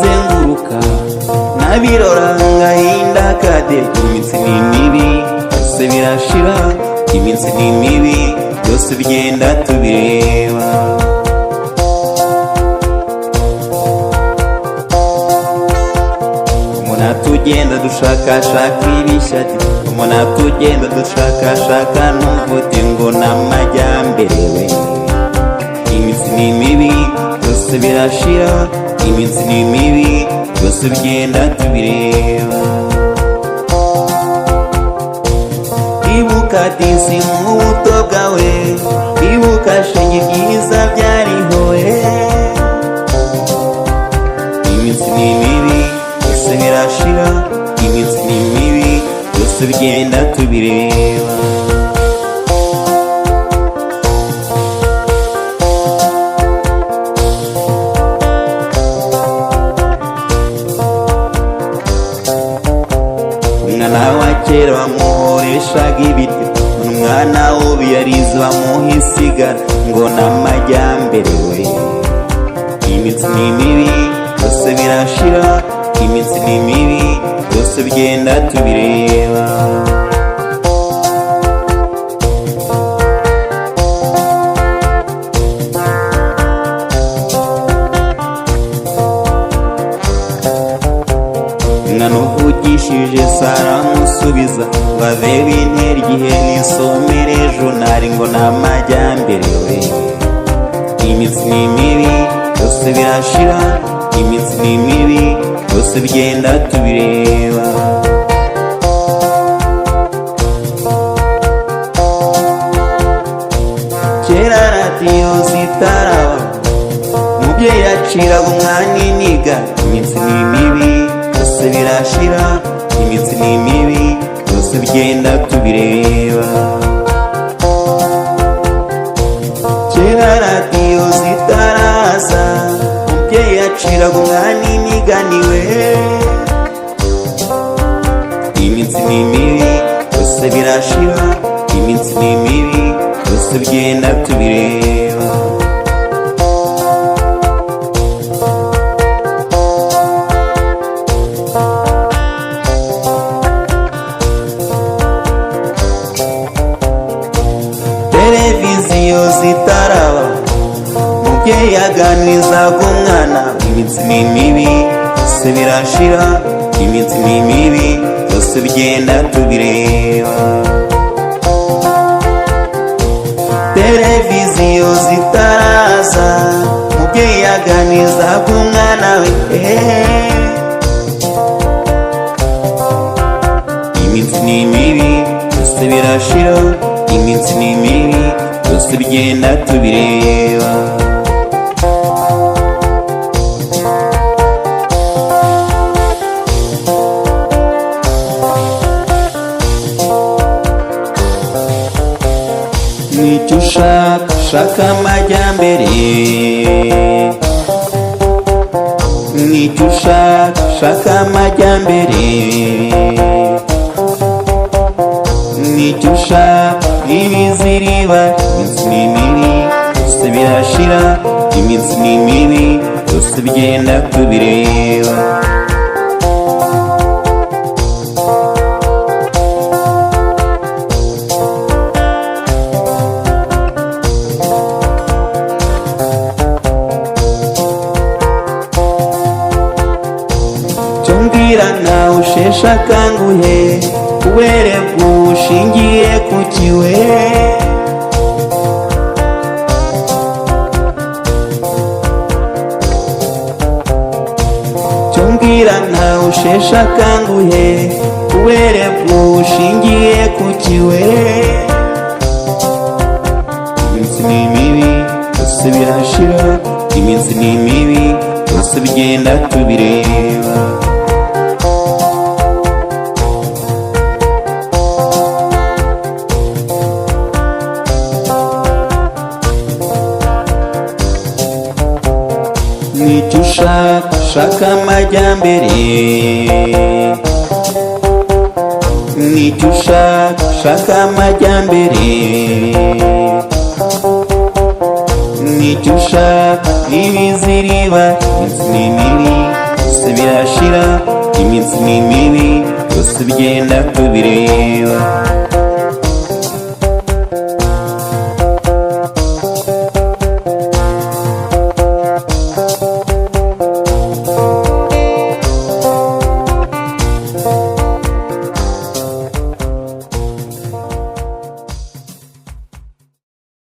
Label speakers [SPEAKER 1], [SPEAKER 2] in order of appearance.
[SPEAKER 1] ndazenguruka nabirora ngahinda kade. Iminsi ni mibi byose birashira, iminsi ni mibi byose bigenda tubireba. Umuntu tugenda dushakashaka ibishati, umuntu tugenda dushakashaka n'umuvuti ngo n'amajyambere we. Iminsi ni mibi byose birashira, iminsi ni mibi byose bigenda tubireba. Ibuka disi mu buto bwawe, ibuka shenge byiza byariho we. Iminsi ni mibi byose birashira, iminsi ni mibi byose bigenda tubireba. Umwana wa kera bamuhoreshaga ibiti, umwana w'ubu yarize bamuha isigara ngo n'amajyambere we. Iminsi ni mibi byose birashira, iminsi ni mibi byose bigenda tubireba. Umwana uvugishije Sara musubiza ngo avebe intera igihe nisomere jonari ngo n'amajyambere we. Iminsi ni mibi byose birashira, iminsi ni mibi byose bigenda tubireba. Kera radiyo zitaraba umubyeyi yaciraga umwana iniga. Iminsi ni mibi byose birashira, iminsi ni mibi byose bigenda tubireba. Kera radiyo zitaraza umubyeyi yaciraga umwana iniganiwe. Iminsi ni mibi byose birashira, iminsi ni mibi byose bigenda tubireba. Televiziyo zitaraba umubyeyi yaganirizaga umwana. Iminsi ni mibi byose birashira, iminsi ni mibi byose bigenda tubireba. Televiziyo zitaraza umubyeyi yaganirizaga umwana we. Iminsi ni mibi byose birashira, iminsi ni mibi byose bigenda tubireba. Nicyo ushaka, shaka amajyambere. Nicyo ushaka, shaka amajyambere. Nicyo ushaka ibiziriba. Iminsi ni mibi byose birashira, iminsi ni mibi byose bigenda tubireba. Cyumbwira nawe usheshe akanguhe, uwere bwushingiye ku kiwe. Cyumbwira nawe usheshe akanguhe, uwere bwushingiye ku kiwe. Iminsi ni mibi byose birashira, iminsi ni mibi byose bigenda tubireba. Nicyo ushaka, shaka amajyambere. Nicyo ushaka, shaka amajyambere. Nicyo ushaka ibiziriba. Iminsi ni mibi byose byose birashira, iminsi ni mibi byose bigenda tubireba.